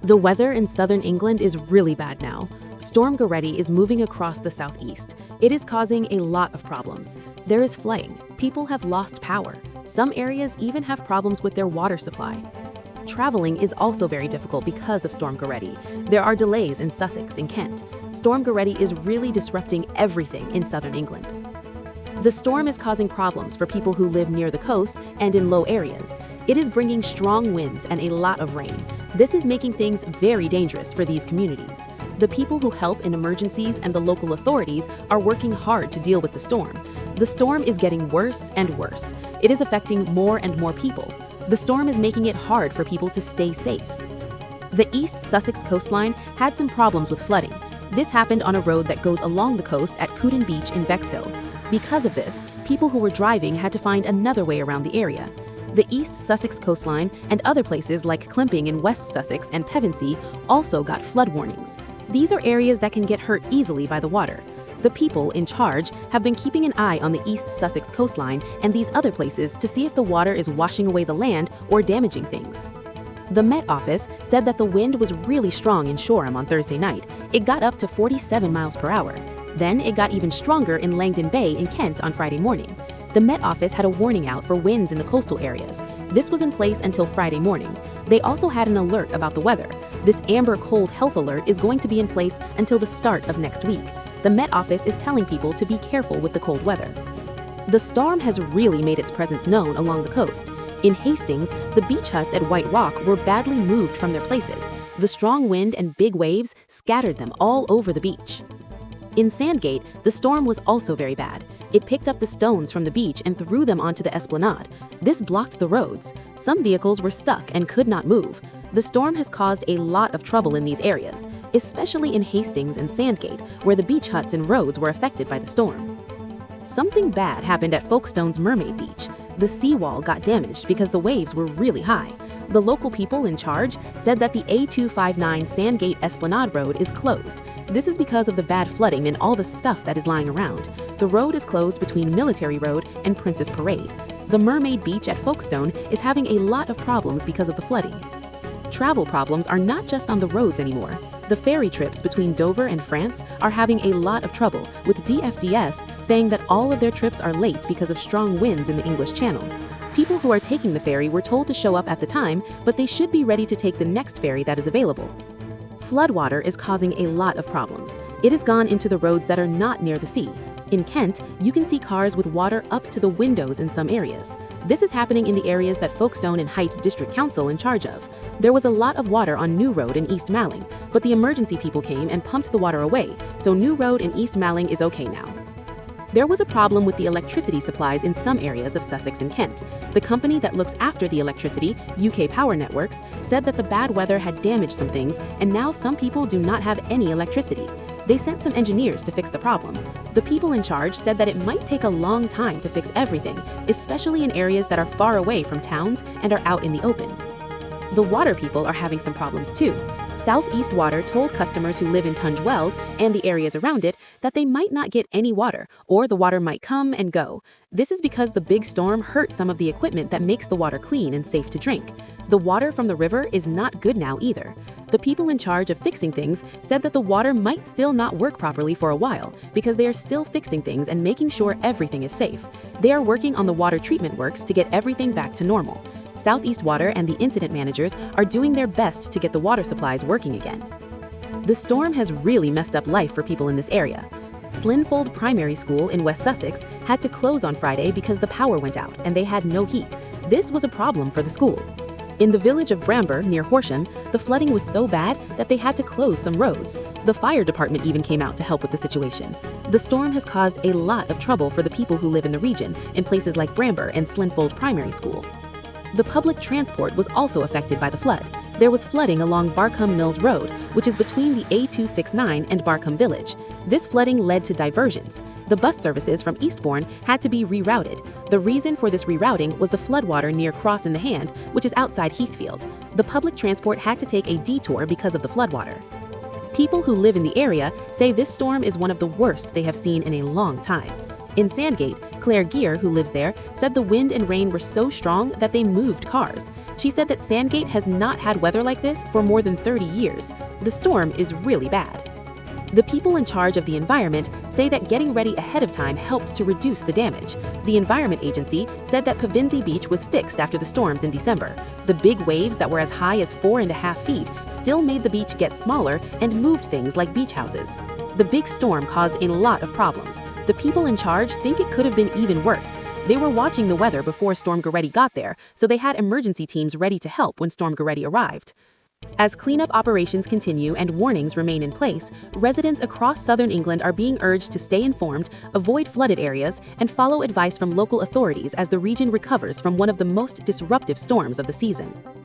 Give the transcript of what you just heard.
The weather in southern England is really bad now. Storm Goretti is moving across the southeast. It is causing a lot of problems. There is flooding. People have lost power. Some areas even have problems with their water supply. Traveling is also very difficult because of Storm Goretti. There are delays in Sussex and Kent. Storm Goretti is really disrupting everything in southern England. The storm is causing problems for people who live near the coast and in low areas. It is bringing strong winds and a lot of rain. This is making things very dangerous for these communities. The people who help in emergencies and the local authorities are working hard to deal with the storm. The storm is getting worse and worse. It is affecting more and more people. The storm is making it hard for people to stay safe. The East Sussex coastline had some problems with flooding. This happened on a road that goes along the coast at Cooden Beach in Bexhill. Because of this, people who were driving had to find another way around the area. The East Sussex coastline and other places like Climping in West Sussex and Pevensey also got flood warnings. These are areas that can get hurt easily by the water. The people in charge have been keeping an eye on the East Sussex coastline and these other places to see if the water is washing away the land or damaging things. The Met Office said that the wind was really strong in Shoreham on Thursday night. It got up to 47 miles per hour. Then it got even stronger in Langdon Bay in Kent on Friday morning. The Met Office had a warning out for winds in the coastal areas. This was in place until Friday morning. They also had an alert about the weather. This amber cold health alert is going to be in place until the start of next week. The Met Office is telling people to be careful with the cold weather. The storm has really made its presence known along the coast. In Hastings, the beach huts at White Rock were badly moved from their places. The strong wind and big waves scattered them all over the beach. In Sandgate, the storm was also very bad. It picked up the stones from the beach and threw them onto the esplanade. This blocked the roads. Some vehicles were stuck and could not move. The storm has caused a lot of trouble in these areas, especially in Hastings and Sandgate, where the beach huts and roads were affected by the storm. Something bad happened at Folkestone's Mermaid Beach. The seawall got damaged because the waves were really high. The local people in charge said that the A259 Sandgate Esplanade Road is closed. This is because of the bad flooding and all the stuff that is lying around. The road is closed between Military Road and Princess Parade. The Mermaid Beach at Folkestone is having a lot of problems because of the flooding. Travel problems are not just on the roads anymore. The ferry trips between Dover and France are having a lot of trouble, with DFDS saying that all of their trips are late because of strong winds in the English Channel. People who are taking the ferry were told to show up at the time, but they should be ready to take the next ferry that is available. Floodwater is causing a lot of problems. It has gone into the roads that are not near the sea. In Kent, you can see cars with water up to the windows in some areas. This is happening in the areas that Folkestone and Height District Council in charge of. There was a lot of water on New Road in East Malling, but the emergency people came and pumped the water away, so New Road in East Malling is okay now. There was a problem with the electricity supplies in some areas of Sussex and Kent. The company that looks after the electricity, UK Power Networks, said that the bad weather had damaged some things, and now some people do not have any electricity. They sent some engineers to fix the problem. The people in charge said that it might take a long time to fix everything, especially in areas that are far away from towns and are out in the open. The water people are having some problems too. Southeast Water told customers who live in Tunge Wells and the areas around it that they might not get any water, or the water might come and go. This is because the big storm hurt some of the equipment that makes the water clean and safe to drink. The water from the river is not good now either. The people in charge of fixing things said that the water might still not work properly for a while because they are still fixing things and making sure everything is safe. They are working on the water treatment works to get everything back to normal. Southeast Water and the incident managers are doing their best to get the water supplies working again. The storm has really messed up life for people in this area. Slinfold Primary School in West Sussex had to close on Friday because the power went out and they had no heat. This was a problem for the school. In the village of Bramber, near Horsham, the flooding was so bad that they had to close some roads. The fire department even came out to help with the situation. The storm has caused a lot of trouble for the people who live in the region, in places like Bramber and Slinfold Primary School. The public transport was also affected by the flood. There was flooding along Barcombe Mills Road, which is between the A269 and Barcombe Village. This flooding led to diversions. The bus services from Eastbourne had to be rerouted. The reason for this rerouting was the floodwater near Cross in the Hand, which is outside Heathfield. The public transport had to take a detour because of the floodwater. People who live in the area say this storm is one of the worst they have seen in a long time. In Sandgate, Claire Gear, who lives there, said the wind and rain were so strong that they moved cars. She said that Sandgate has not had weather like this for more than 30 years. The storm is really bad. The people in charge of the environment say that getting ready ahead of time helped to reduce the damage. The Environment Agency said that Pevensey Beach was fixed after the storms in December. The big waves that were as high as 4.5 feet still made the beach get smaller and moved things like beach houses. The big storm caused a lot of problems. The people in charge think it could have been even worse. They were watching the weather before Storm Goretti got there, so they had emergency teams ready to help when Storm Goretti arrived. As cleanup operations continue and warnings remain in place, residents across southern England are being urged to stay informed, avoid flooded areas, and follow advice from local authorities as the region recovers from one of the most disruptive storms of the season.